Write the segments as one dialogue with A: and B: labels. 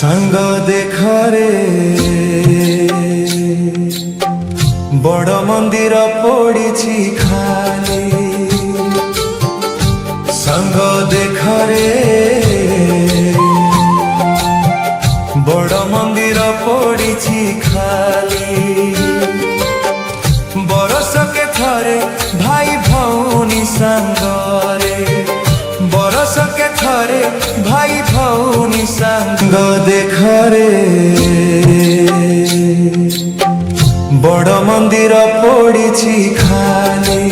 A: सांग देखरे बड़ मंदिर पड़ी खाली सांग देखरे बड़ मंदिर पड़ी खाली बरस के थरे भाई भौनी सांगरे बरस के थरे भाई भौनी सांग देखरे बड़ मंदिर पड़ी खाली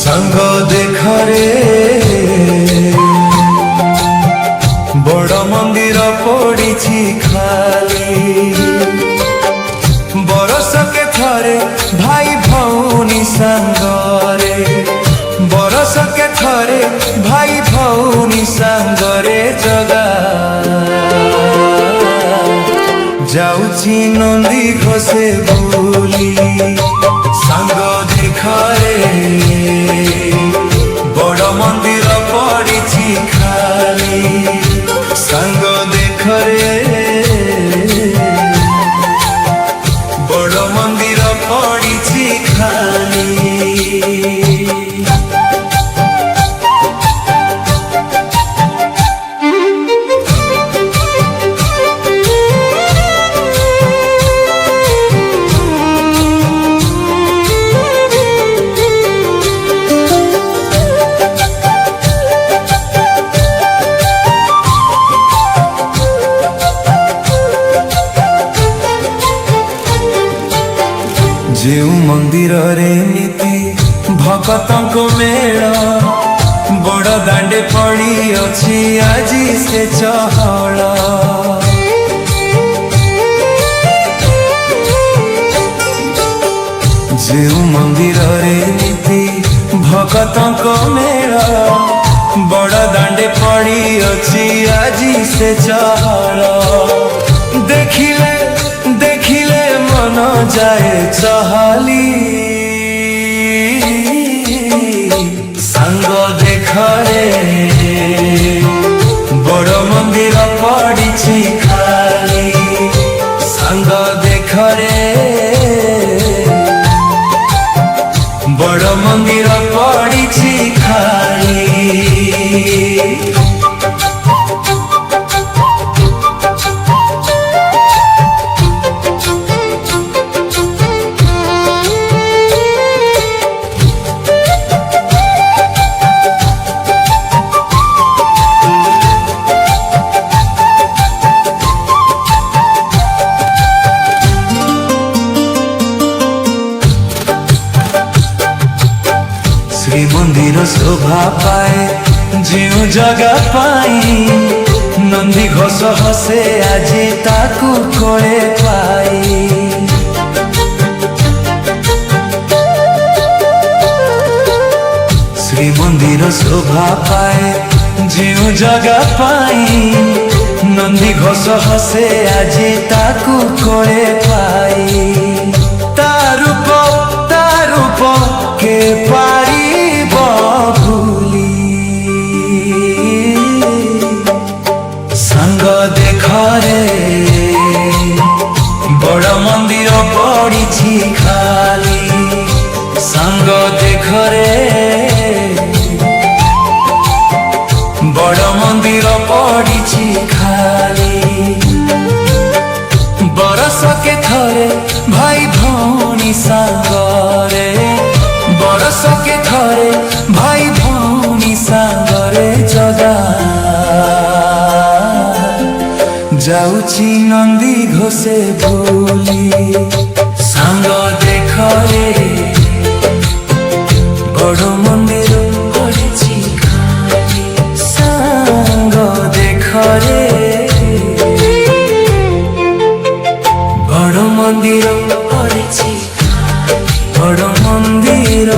A: सांग देखरे बड़ मंदिर पड़ी खाली बरस के थरे भाई भौनी सांगरे बरस के थरे भाई भौनी सांगरे जगा जाऊची नंदी घोषे बोली सांग देखरे बड़ मंदिर पड़ी खाली सांग देखरे बड़ मंदिर पड़ी खाली जो मंदिर रे नीति भगत मेल बड़ दांडे पड़ी अच्छी आज से चहल जो मंदिर रे नीति भगत मेल बड़ दांडे पड़ी अच्छी आज से चहल देखिले देखिले मन जाए चहली सांग देखरे बड़ मंदिर पड़ी खाली सांग देखरे बड़ मंदिर पड़ी खाली श्री मंदिर शोभा पाए जो जगह पाई नंदी घोष हसे आज ताकू कोले पाई श्री मंदिर शोभा पाए जो जगह पाई नंदी घोष हसे आज ताकू कोले पाई तारूप के पारी सांग देखरे बड़ मंदिर पड़ी खाली सांग देखरे बड़ मंदिर पड़ी खाली बरस के थरे भाई भौनी सांगरे बरस के थरे भाई भौनी सांगरे जगा जाऊची नंदी घोषे बोली सांग देखरे बड़ मंदिर पड़ी खाली सांग देखरे बड़ मंदिर पड़ी बड़ मंदिर